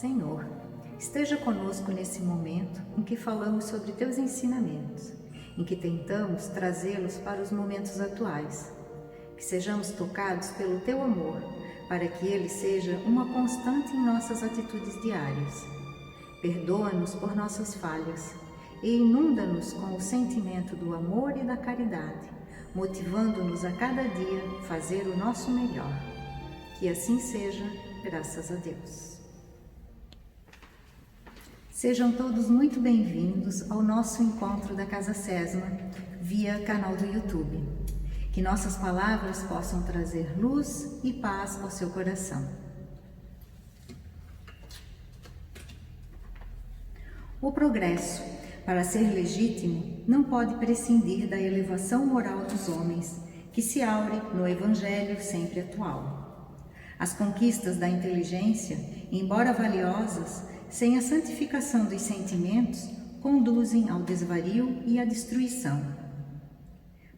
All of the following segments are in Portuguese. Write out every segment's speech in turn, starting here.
Senhor, esteja conosco nesse momento em que falamos sobre Teus ensinamentos, em que tentamos trazê-los para os momentos atuais. Que sejamos tocados pelo Teu amor, para que ele seja uma constante em nossas atitudes diárias. Perdoa-nos por nossas falhas e inunda-nos com o sentimento do amor e da caridade, motivando-nos a cada dia fazer o nosso melhor. Que assim seja, graças a Deus. Sejam todos muito bem-vindos ao nosso encontro da Casa Sesma, via canal do YouTube. Que nossas palavras possam trazer luz e paz ao seu coração. O progresso, para ser legítimo, não pode prescindir da elevação moral dos homens, que se aure no Evangelho sempre atual. As conquistas da inteligência, embora valiosas, sem a santificação dos sentimentos, conduzem ao desvario e à destruição.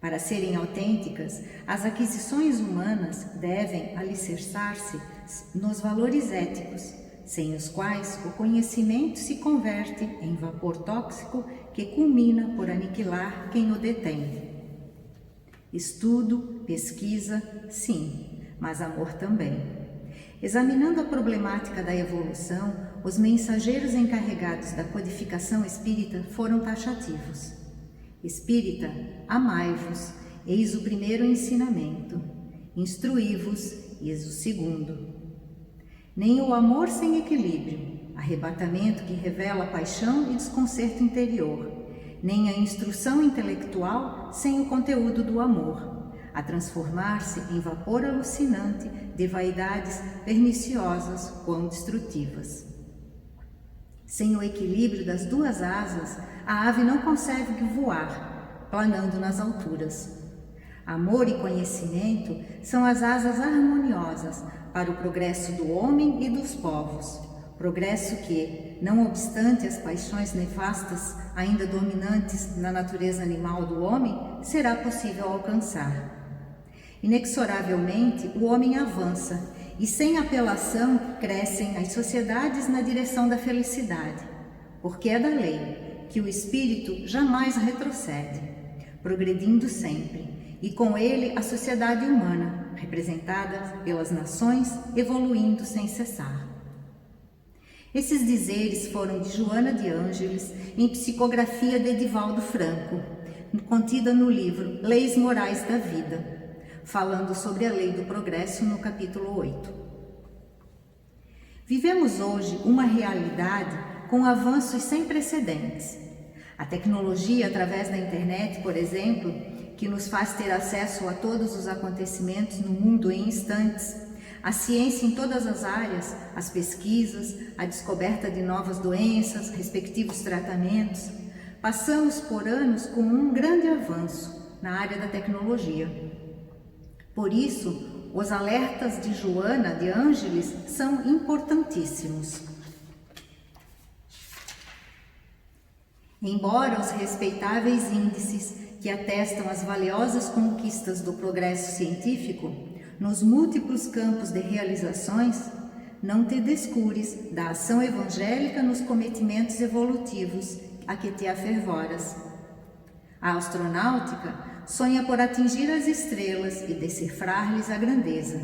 Para serem autênticas, as aquisições humanas devem alicerçar-se nos valores éticos, sem os quais o conhecimento se converte em vapor tóxico que culmina por aniquilar quem o detém. Estudo, pesquisa, sim, mas amor também. Examinando a problemática da evolução, os mensageiros encarregados da codificação espírita foram taxativos. Espírita, amai-vos, eis o primeiro ensinamento. Instruí-vos, eis o segundo. Nem o amor sem equilíbrio, arrebatamento que revela paixão e desconcerto interior, nem a instrução intelectual sem o conteúdo do amor, a transformar-se em vapor alucinante de vaidades perniciosas quão destrutivas. Sem o equilíbrio das duas asas, a ave não consegue voar, planando nas alturas. Amor e conhecimento são as asas harmoniosas para o progresso do homem e dos povos. Progresso que, não obstante as paixões nefastas ainda dominantes na natureza animal do homem, será possível alcançar. Inexoravelmente, o homem avança e, sem apelação, crescem as sociedades na direção da felicidade, porque é da lei que o espírito jamais retrocede, progredindo sempre, e com ele a sociedade humana, representada pelas nações, evoluindo sem cessar. Esses dizeres foram de Joana de Ângeles em psicografia de Edivaldo Franco, contida no livro Leis Morais da Vida, falando sobre a lei do progresso no capítulo 8. Vivemos hoje uma realidade com avanços sem precedentes. A tecnologia, através da internet, por exemplo, que nos faz ter acesso a todos os acontecimentos no mundo em instantes, a ciência em todas as áreas, as pesquisas, a descoberta de novas doenças, respectivos tratamentos, passamos por anos com um grande avanço na área da tecnologia. Por isso, os alertas de Joana de Ângeles são importantíssimos. Embora os respeitáveis índices que atestam as valiosas conquistas do progresso científico nos múltiplos campos de realizações, não te descures da ação evangélica nos cometimentos evolutivos a que te afervoras. A astronáutica sonha por atingir as estrelas e decifrar-lhes a grandeza.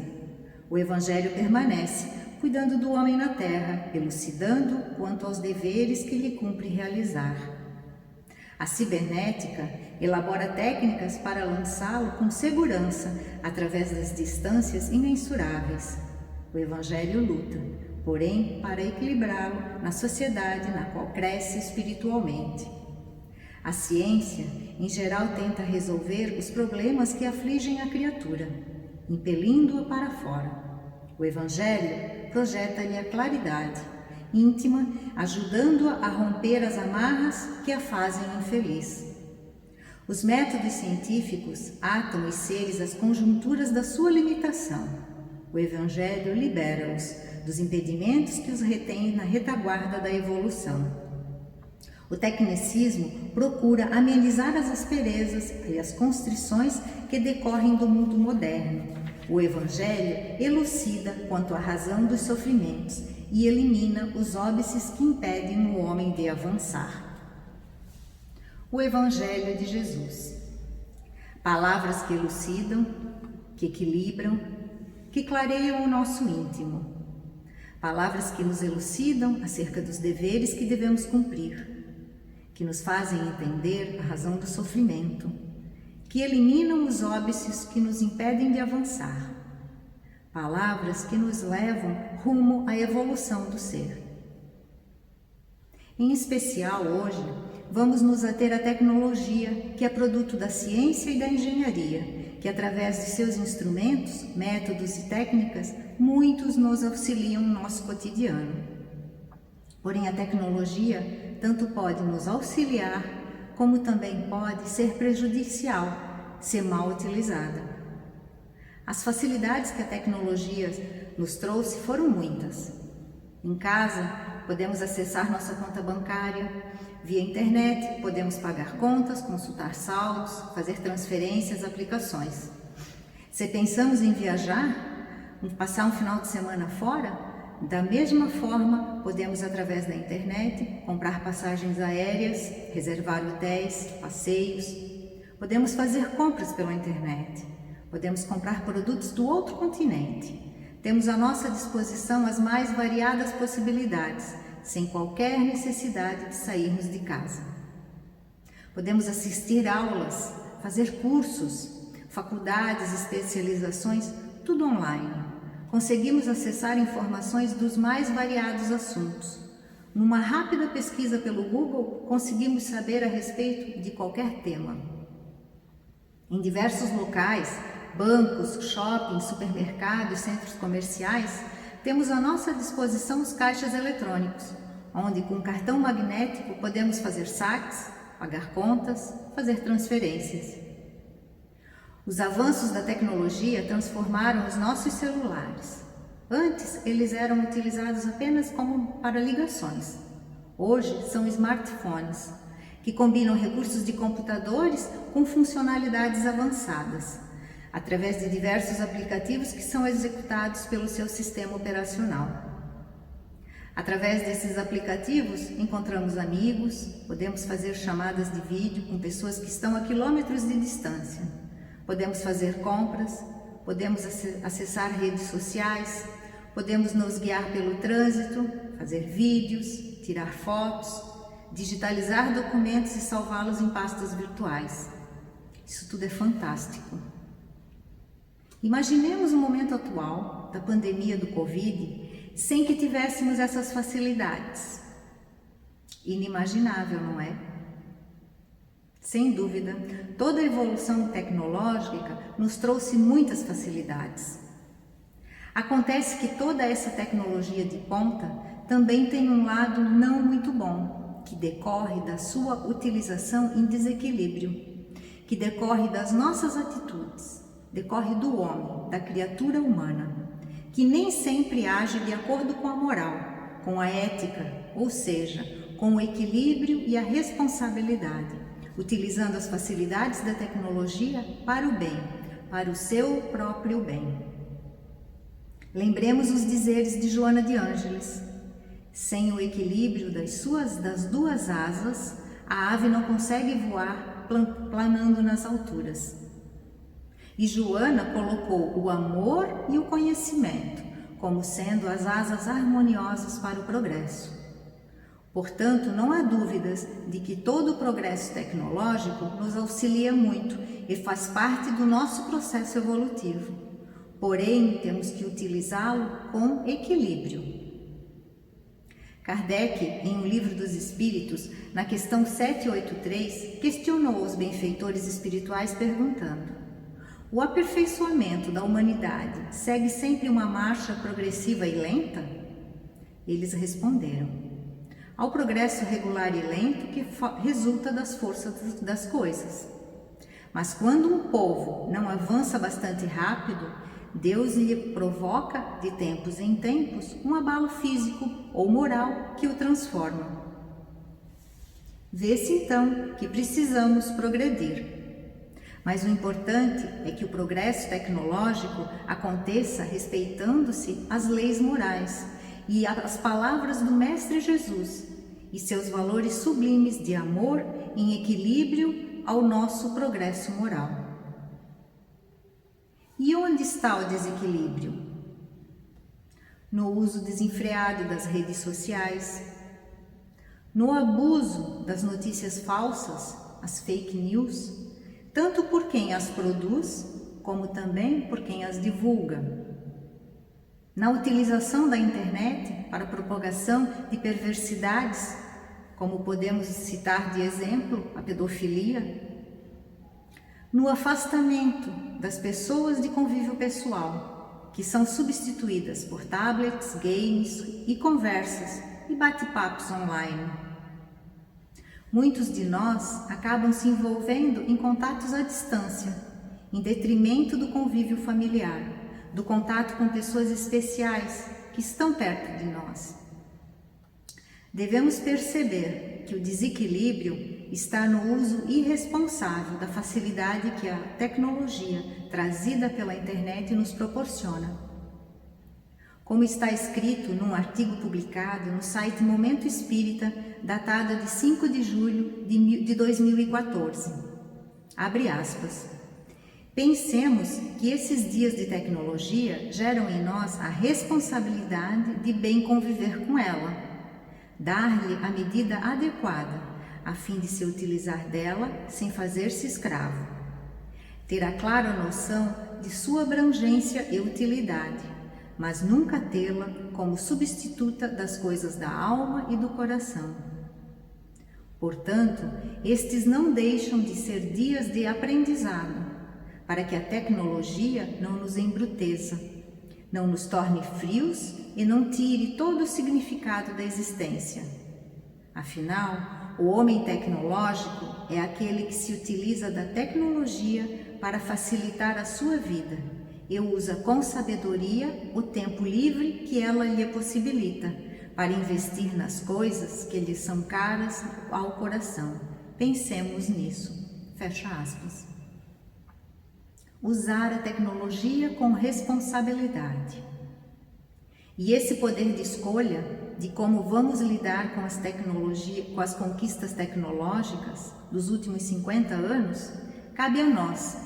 O Evangelho permanece, cuidando do homem na terra, elucidando quanto aos deveres que lhe cumpre realizar. A cibernética elabora técnicas para lançá-lo com segurança através das distâncias imensuráveis. O Evangelho luta, porém, para equilibrá-lo na sociedade na qual cresce espiritualmente. A ciência, em geral, tenta resolver os problemas que afligem a criatura, impelindo-a para fora. O Evangelho projeta-lhe a claridade íntima, ajudando-a a romper as amarras que a fazem infeliz. Os métodos científicos atam os seres às conjunturas da sua limitação. O Evangelho libera-os dos impedimentos que os retêm na retaguarda da evolução. O tecnicismo procura amenizar as asperezas e as constrições que decorrem do mundo moderno. O Evangelho elucida quanto à razão dos sofrimentos e elimina os óbices que impedem o homem de avançar. O Evangelho de Jesus. Palavras que elucidam, que equilibram, que clareiam o nosso íntimo. Palavras que nos elucidam acerca dos deveres que devemos cumprir, que nos fazem entender a razão do sofrimento, que eliminam os óbices que nos impedem de avançar. Palavras que nos levam rumo à evolução do ser. Em especial hoje, vamos nos ater à tecnologia, que é produto da ciência e da engenharia, que através de seus instrumentos, métodos e técnicas, muitos nos auxiliam no nosso cotidiano. Porém, a tecnologia tanto pode nos auxiliar, como também pode ser prejudicial, se mal utilizada. As facilidades que a tecnologia nos trouxe foram muitas. Em casa, podemos acessar nossa conta bancária. Via internet, podemos pagar contas, consultar saldos, fazer transferências, aplicações. Se pensamos em viajar, passar um final de semana fora, da mesma forma, podemos, através da internet, comprar passagens aéreas, reservar hotéis, passeios. Podemos fazer compras pela internet. Podemos comprar produtos do outro continente. Temos à nossa disposição as mais variadas possibilidades, sem qualquer necessidade de sairmos de casa. Podemos assistir aulas, fazer cursos, faculdades, especializações, tudo online. Conseguimos acessar informações dos mais variados assuntos. Numa rápida pesquisa pelo Google, conseguimos saber a respeito de qualquer tema. Em diversos locais, bancos, shoppings, supermercados, centros comerciais, temos à nossa disposição os caixas eletrônicos, onde com cartão magnético podemos fazer saques, pagar contas, fazer transferências. Os avanços da tecnologia transformaram os nossos celulares. Antes, eles eram utilizados apenas como para ligações. Hoje, são smartphones, que combinam recursos de computadores com funcionalidades avançadas, através de diversos aplicativos que são executados pelo seu sistema operacional. Através desses aplicativos, encontramos amigos, podemos fazer chamadas de vídeo com pessoas que estão a quilômetros de distância, podemos fazer compras, podemos acessar redes sociais, podemos nos guiar pelo trânsito, fazer vídeos, tirar fotos, digitalizar documentos e salvá-los em pastas virtuais. Isso tudo é fantástico. Imaginemos o momento atual da pandemia do Covid sem que tivéssemos essas facilidades. Inimaginável, não é? Sem dúvida, toda a evolução tecnológica nos trouxe muitas facilidades. Acontece que toda essa tecnologia de ponta também tem um lado não muito bom, que decorre da sua utilização em desequilíbrio, que decorre das nossas atitudes, decorre do homem, da criatura humana, que nem sempre age de acordo com a moral, com a ética, ou seja, com o equilíbrio e a responsabilidade, utilizando as facilidades da tecnologia para o bem, para o seu próprio bem. Lembremos os dizeres de Joana de Ângeles: sem o equilíbrio das duas asas, a ave não consegue voar planando nas alturas. E Joana colocou o amor e o conhecimento como sendo as asas harmoniosas para o progresso. Portanto, não há dúvidas de que todo o progresso tecnológico nos auxilia muito e faz parte do nosso processo evolutivo. Porém, temos que utilizá-lo com equilíbrio. Kardec, em O Livro dos Espíritos, na questão 783, questionou os benfeitores espirituais perguntando: o aperfeiçoamento da humanidade segue sempre uma marcha progressiva e lenta? Eles responderam: ao progresso regular e lento que resulta das forças das coisas. Mas quando um povo não avança bastante rápido, Deus lhe provoca, de tempos em tempos, um abalo físico ou moral que o transforma. Vê-se então que precisamos progredir. Mas o importante é que o progresso tecnológico aconteça respeitando-se as leis morais e as palavras do Mestre Jesus e seus valores sublimes de amor em equilíbrio ao nosso progresso moral. E onde está o desequilíbrio? No uso desenfreado das redes sociais, no abuso das notícias falsas, as fake news, tanto por quem as produz, como também por quem as divulga. Na utilização da internet para a propagação de perversidades, como podemos citar de exemplo a pedofilia. No afastamento das pessoas de convívio pessoal, que são substituídas por tablets, games e conversas e bate-papos online. Muitos de nós acabam se envolvendo em contatos à distância, em detrimento do convívio familiar, do contato com pessoas especiais que estão perto de nós. Devemos perceber que o desequilíbrio está no uso irresponsável da facilidade que a tecnologia trazida pela internet nos proporciona. Como está escrito num artigo publicado no site Momento Espírita, datado de 5 de julho de 2014. Abre aspas. Pensemos que esses dias de tecnologia geram em nós a responsabilidade de bem conviver com ela, dar-lhe a medida adequada, a fim de se utilizar dela sem fazer-se escravo. Ter a clara noção de sua abrangência e utilidade, mas nunca tê-la como substituta das coisas da alma e do coração. Portanto, estes não deixam de ser dias de aprendizado, para que a tecnologia não nos embruteça, não nos torne frios e não tire todo o significado da existência. Afinal, o homem tecnológico é aquele que se utiliza da tecnologia para facilitar a sua vida e usa com sabedoria o tempo livre que ela lhe possibilita para investir nas coisas que lhe são caras ao coração. Pensemos nisso. Fecha aspas. Usar a tecnologia com responsabilidade. E esse poder de escolha de como vamos lidar com com as conquistas tecnológicas dos últimos 50 anos, cabe a nós,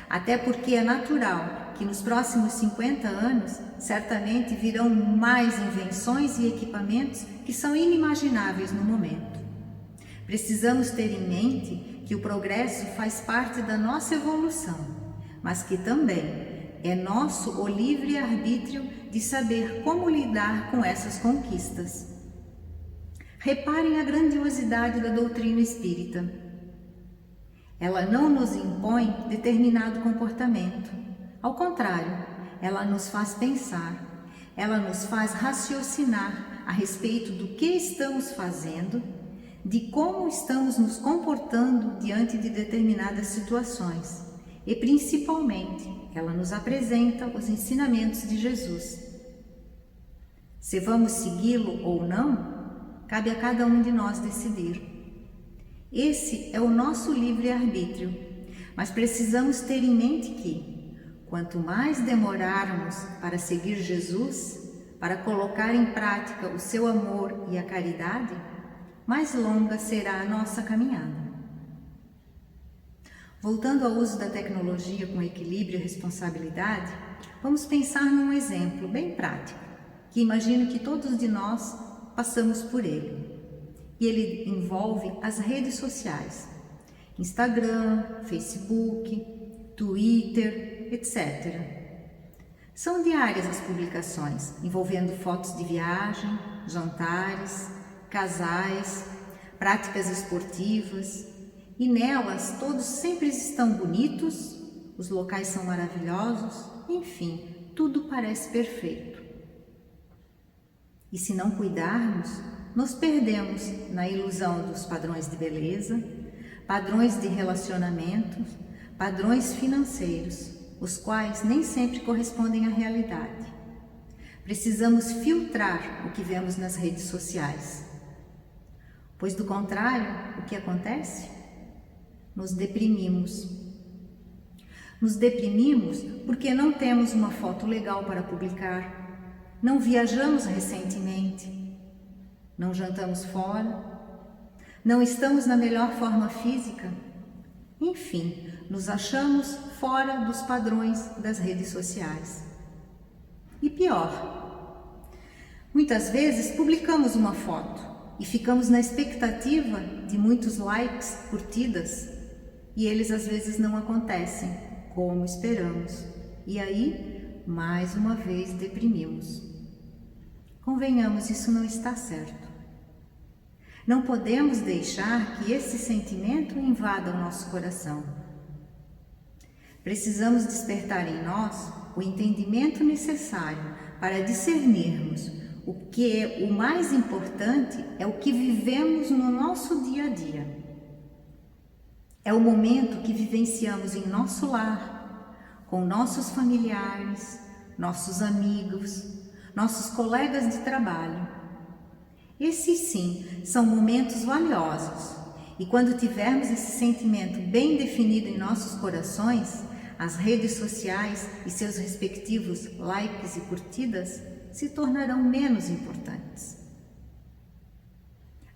até porque é natural que nos próximos 50 anos certamente virão mais invenções e equipamentos que são inimagináveis no momento. Precisamos ter em mente que o progresso faz parte da nossa evolução, mas que também é nosso o livre-arbítrio de saber como lidar com essas conquistas. Reparem a grandiosidade da doutrina espírita. Ela não nos impõe determinado comportamento. Ao contrário, ela nos faz pensar, ela nos faz raciocinar a respeito do que estamos fazendo, de como estamos nos comportando diante de determinadas situações. E principalmente, ela nos apresenta os ensinamentos de Jesus. Se vamos segui-lo ou não, cabe a cada um de nós decidir. Esse é o nosso livre-arbítrio, mas precisamos ter em mente que, quanto mais demorarmos para seguir Jesus, para colocar em prática o seu amor e a caridade, mais longa será a nossa caminhada. Voltando ao uso da tecnologia com equilíbrio e responsabilidade, vamos pensar num exemplo bem prático, que imagino que todos de nós passamos por ele. E ele envolve as redes sociais, Instagram, Facebook, Twitter, etc. São diárias as publicações, envolvendo fotos de viagem, jantares, casais, práticas esportivas, e nelas todos sempre estão bonitos, os locais são maravilhosos, enfim, tudo parece perfeito. E se não cuidarmos, nos perdemos na ilusão dos padrões de beleza, padrões de relacionamentos, padrões financeiros, os quais nem sempre correspondem à realidade. Precisamos filtrar o que vemos nas redes sociais, pois do contrário, o que acontece? Nos deprimimos. Nos deprimimos porque não temos uma foto legal para publicar, Não viajamos recentemente. Não jantamos fora. Não estamos na melhor forma física. Enfim, nos achamos fora dos padrões das redes sociais. E pior, muitas vezes publicamos uma foto e ficamos na expectativa de muitos likes, curtidas, e eles às vezes não acontecem como esperamos. E aí, mais uma vez, deprimimos. Convenhamos, isso não está certo. Não podemos deixar que esse sentimento invada o nosso coração. Precisamos despertar em nós o entendimento necessário para discernirmos o que é o mais importante é o que vivemos no nosso dia a dia. É o momento que vivenciamos em nosso lar, com nossos familiares, nossos amigos, nossos colegas de trabalho. Esses sim são momentos valiosos e quando tivermos esse sentimento bem definido em nossos corações, as redes sociais e seus respectivos likes e curtidas se tornarão menos importantes.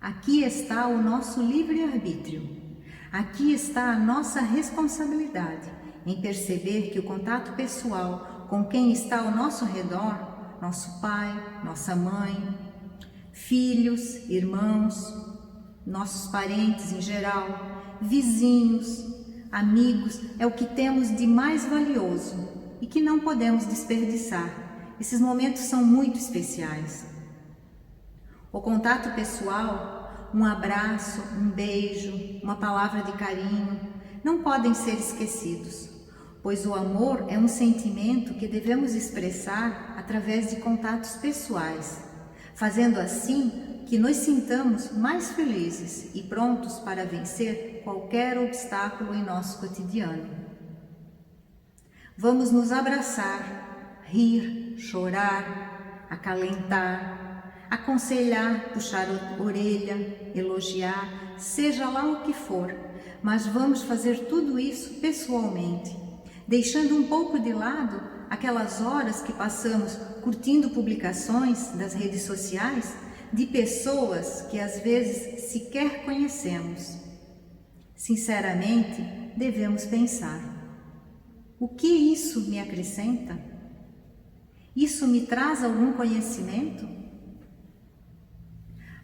Aqui está o nosso livre-arbítrio. Aqui está a nossa responsabilidade em perceber que o contato pessoal com quem está ao nosso redor, nosso pai, nossa mãe, filhos, irmãos, nossos parentes em geral, vizinhos, amigos, é o que temos de mais valioso e que não podemos desperdiçar. Esses momentos são muito especiais. O contato pessoal, um abraço, um beijo, uma palavra de carinho, não podem ser esquecidos, pois o amor é um sentimento que devemos expressar através de contatos pessoais, fazendo assim que nos sintamos mais felizes e prontos para vencer qualquer obstáculo em nosso cotidiano. Vamos nos abraçar, rir, chorar, acalentar, aconselhar, puxar a orelha, elogiar, seja lá o que for, mas vamos fazer tudo isso pessoalmente, deixando um pouco de lado aquelas horas que passamos curtindo publicações das redes sociais de pessoas que às vezes sequer conhecemos. Sinceramente, devemos pensar: o que isso me acrescenta? Isso me traz algum conhecimento?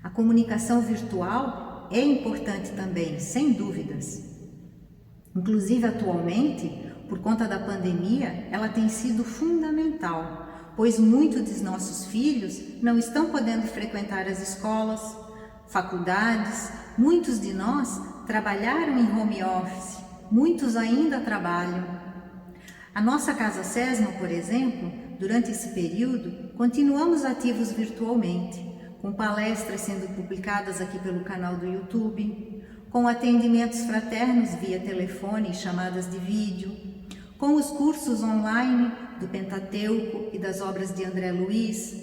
A comunicação virtual é importante também, sem dúvidas. Inclusive, atualmente, por conta da pandemia, ela tem sido fundamental, pois muitos de nossos filhos não estão podendo frequentar as escolas, faculdades, muitos de nós trabalharam em home office, muitos ainda trabalham. A nossa Casa Sesma, por exemplo, durante esse período, continuamos ativos virtualmente, com palestras sendo publicadas aqui pelo canal do YouTube, com atendimentos fraternos via telefone e chamadas de vídeo, com os cursos online do Pentateuco e das obras de André Luiz,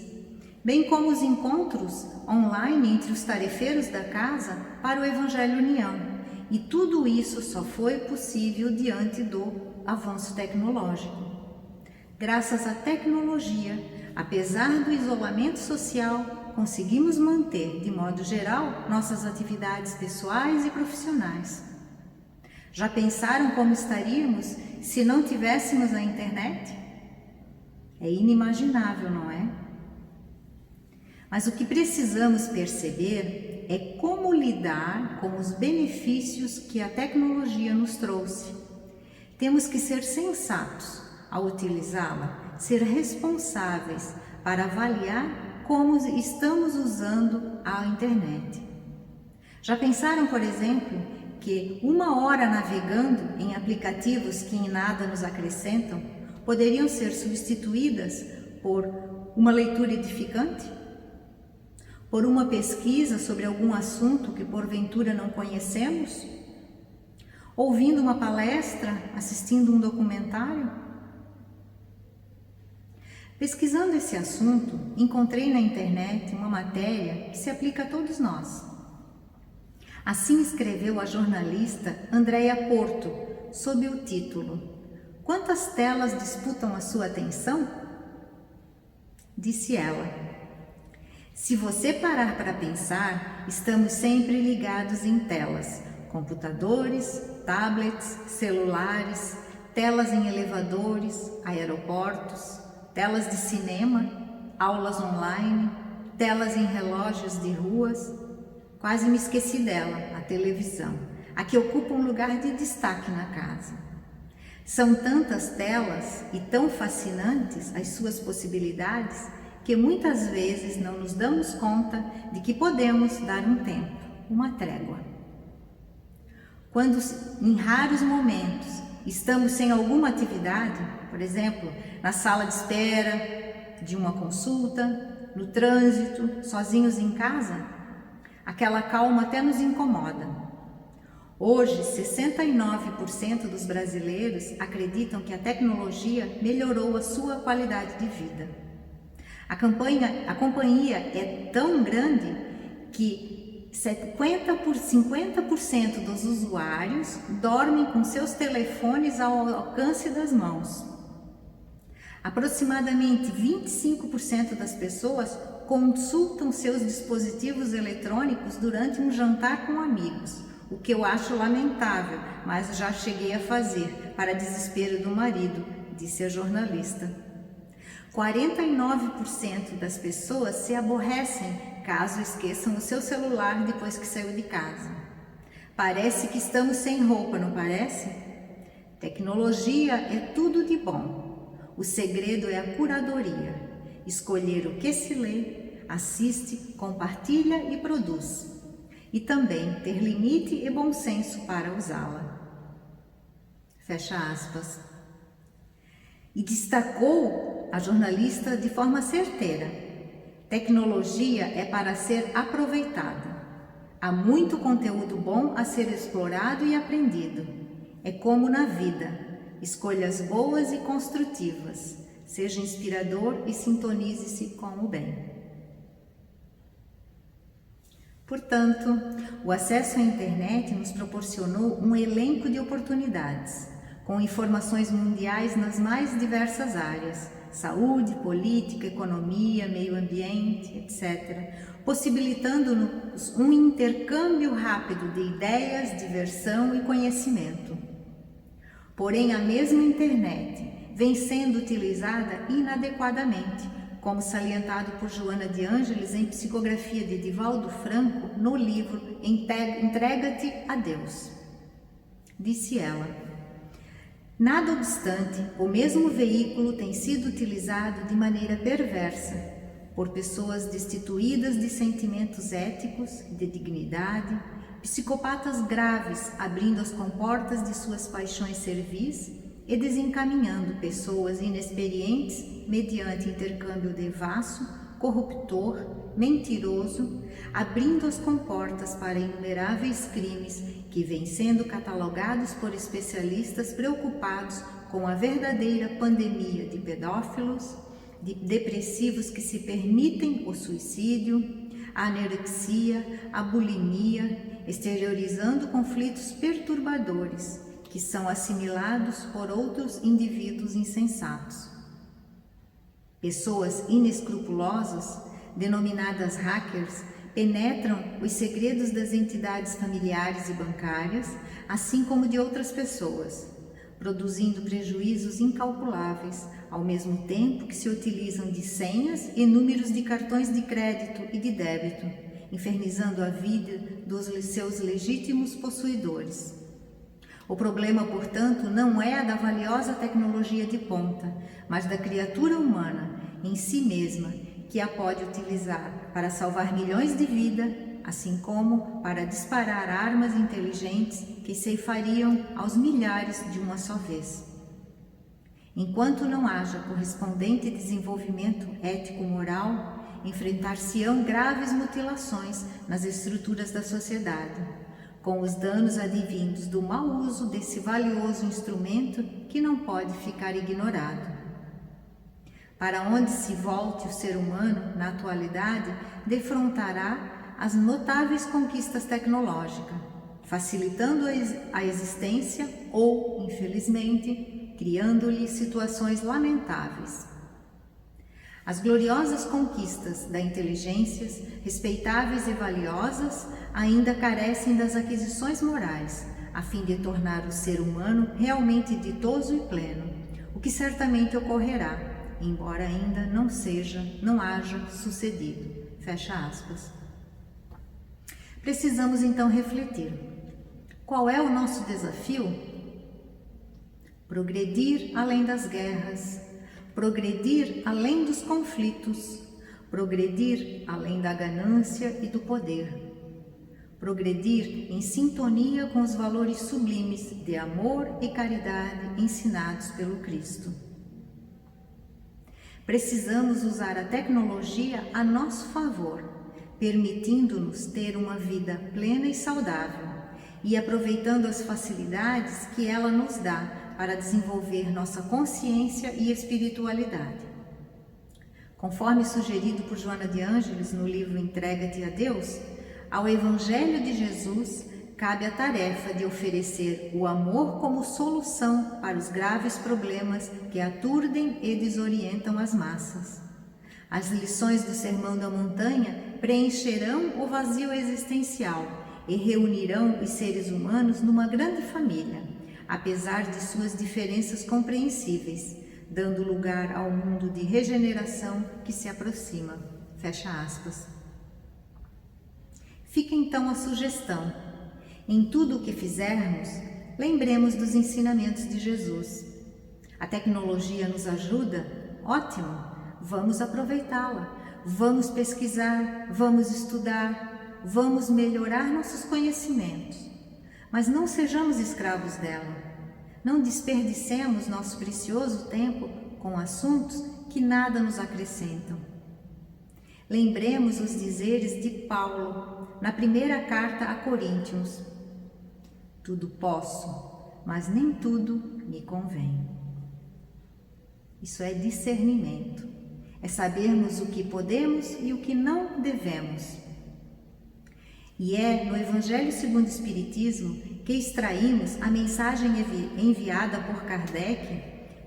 bem como os encontros online entre os tarefeiros da casa para o Evangelho União. E tudo isso só foi possível diante do avanço tecnológico. Graças à tecnologia, apesar do isolamento social, conseguimos manter, de modo geral, nossas atividades pessoais e profissionais. Já pensaram como estaríamos se não tivéssemos a internet? É inimaginável, não é? Mas o que precisamos perceber é como lidar com os benefícios que a tecnologia nos trouxe. Temos que ser sensatos ao utilizá-la, ser responsáveis para avaliar como estamos usando a internet. Já pensaram, por exemplo, que 1 hora navegando em aplicativos que em nada nos acrescentam poderiam ser substituídas por uma leitura edificante? Por uma pesquisa sobre algum assunto que porventura não conhecemos? Ouvindo uma palestra, assistindo um documentário? Pesquisando esse assunto, encontrei na internet uma matéria que se aplica a todos nós. Assim escreveu a jornalista Andréia Porto, sob o título: Quantas telas disputam a sua atenção? Disse ela: se você parar para pensar, estamos sempre ligados em telas, computadores, tablets, celulares, telas em elevadores, aeroportos, telas de cinema, aulas online, telas em relógios de ruas. Quase me esqueci dela, a televisão, a que ocupa um lugar de destaque na casa. São tantas telas e tão fascinantes as suas possibilidades que muitas vezes não nos damos conta de que podemos dar um tempo, uma trégua. Quando, em raros momentos, estamos sem alguma atividade, por exemplo, na sala de espera de uma consulta, no trânsito, sozinhos em casa, aquela calma até nos incomoda. Hoje, 69% dos brasileiros acreditam que a tecnologia melhorou a sua qualidade de vida. A companhia é tão grande que 50% dos usuários dormem com seus telefones ao alcance das mãos. Aproximadamente 25% das pessoas consultam seus dispositivos eletrônicos durante um jantar com amigos, o que eu acho lamentável, mas já cheguei a fazer, para desespero do marido, disse a jornalista. 49% das pessoas se aborrecem caso esqueçam o seu celular depois que saiu de casa. Parece que estamos sem roupa, não parece? Tecnologia é tudo de bom. O segredo é a curadoria. Escolher o que se lê, assiste, compartilha e produz. E também ter limite e bom senso para usá-la. Fecha aspas. E destacou a jornalista de forma certeira: tecnologia é para ser aproveitada. Há muito conteúdo bom a ser explorado e aprendido. É como na vida, escolhas boas e construtivas. Seja inspirador e sintonize-se com o bem. Portanto, o acesso à internet nos proporcionou um elenco de oportunidades, com informações mundiais nas mais diversas áreas: saúde, política, economia, meio ambiente, etc., possibilitando-nos um intercâmbio rápido de ideias, diversão e conhecimento. Porém, a mesma internet vem sendo utilizada inadequadamente, como salientado por Joana de Ângeles em Psicografia de Divaldo Franco, no livro Entrega-te a Deus. Disse ela: nada obstante, o mesmo veículo tem sido utilizado de maneira perversa por pessoas destituídas de sentimentos éticos, de dignidade, psicopatas graves abrindo as comportas de suas paixões servis e desencaminhando pessoas inexperientes mediante intercâmbio devasso, corruptor, mentiroso, abrindo as comportas para inumeráveis crimes que vêm sendo catalogados por especialistas preocupados com a verdadeira pandemia de pedófilos, de depressivos que se permitem o suicídio, a anorexia, a bulimia, exteriorizando conflitos perturbadores que são assimilados por outros indivíduos insensatos. Pessoas inescrupulosas, denominadas hackers, penetram os segredos das entidades familiares e bancárias, assim como de outras pessoas, produzindo prejuízos incalculáveis, ao mesmo tempo que se utilizam de senhas e números de cartões de crédito e de débito, infernizando a vida dos seus legítimos possuidores. O problema, portanto, não é a da valiosa tecnologia de ponta, mas da criatura humana em si mesma, que a pode utilizar para salvar milhões de vidas, assim como para disparar armas inteligentes que ceifariam aos milhares de uma só vez. Enquanto não haja correspondente desenvolvimento ético-moral, enfrentar-se-ão graves mutilações nas estruturas da sociedade, com os danos advindos do mau uso desse valioso instrumento que não pode ficar ignorado. Para onde se volte o ser humano, na atualidade, defrontará as notáveis conquistas tecnológicas, facilitando a existência ou, infelizmente, criando-lhe situações lamentáveis. As gloriosas conquistas da inteligência, respeitáveis e valiosas, ainda carecem das aquisições morais, a fim de tornar o ser humano realmente ditoso e pleno, o que certamente ocorrerá, embora ainda não haja sucedido. Fecha aspas. Precisamos então refletir. Qual é o nosso desafio? Progredir além das guerras, progredir além dos conflitos, progredir além da ganância e do poder, progredir em sintonia com os valores sublimes de amor e caridade ensinados pelo Cristo. Precisamos usar a tecnologia a nosso favor, permitindo-nos ter uma vida plena e saudável e aproveitando as facilidades que ela nos dá para desenvolver nossa consciência e espiritualidade. Conforme sugerido por Joana de Ângeles no livro Entrega-te a Deus, ao Evangelho de Jesus cabe a tarefa de oferecer o amor como solução para os graves problemas que aturdem e desorientam as massas. As lições do Sermão da Montanha preencherão o vazio existencial e reunirão os seres humanos numa grande família, apesar de suas diferenças compreensíveis, dando lugar ao mundo de regeneração que se aproxima. Fecha aspas. Fica então a sugestão. Em tudo o que fizermos, lembremos dos ensinamentos de Jesus. A tecnologia nos ajuda? Ótimo! Vamos aproveitá-la. Vamos pesquisar, vamos estudar, vamos melhorar nossos conhecimentos. Mas não sejamos escravos dela. Não desperdicemos nosso precioso tempo com assuntos que nada nos acrescentam. Lembremos os dizeres de Paulo na primeira carta a Coríntios: tudo posso, mas nem tudo me convém. Isso é discernimento, é sabermos o que podemos e o que não devemos. E é no Evangelho segundo o Espiritismo que extraímos a mensagem enviada por Kardec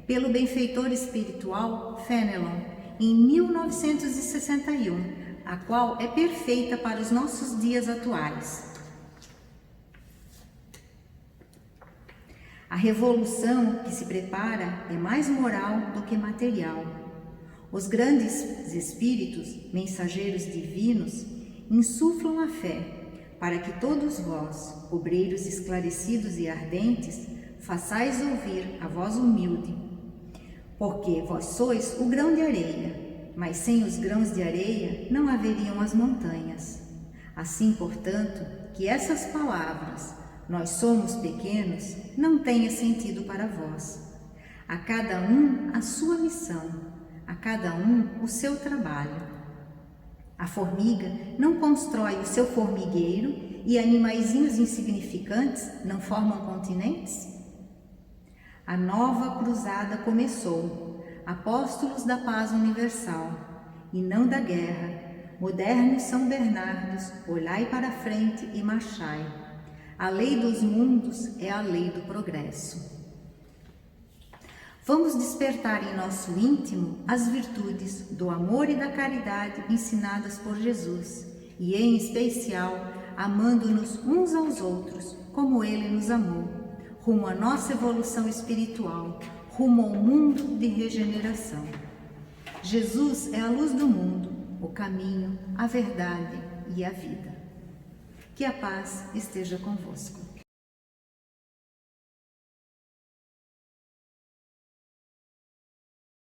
pelo benfeitor espiritual Fenelon em 1961, a qual é perfeita para os nossos dias atuais. A revolução que se prepara é mais moral do que material. Os grandes espíritos, mensageiros divinos, insuflam a fé, para que todos vós, obreiros esclarecidos e ardentes, façais ouvir a voz humilde. Porque vós sois o grão de areia, mas sem os grãos de areia não haveriam as montanhas. Assim, portanto, que essas palavras, nós somos pequenos, não tenha sentido para vós. A cada um a sua missão, a cada um o seu trabalho. A formiga não constrói o seu formigueiro e animaizinhos insignificantes não formam continentes? A nova cruzada começou, apóstolos da paz universal, e não da guerra, modernos São Bernardos, olhai para a frente e marchai. A lei dos mundos é a lei do progresso. Vamos despertar em nosso íntimo as virtudes do amor e da caridade ensinadas por Jesus, e em especial, amando-nos uns aos outros, como Ele nos amou, rumo à nossa evolução espiritual, rumo ao mundo de regeneração. Jesus é a luz do mundo, o caminho, a verdade e a vida. Que a paz esteja convosco.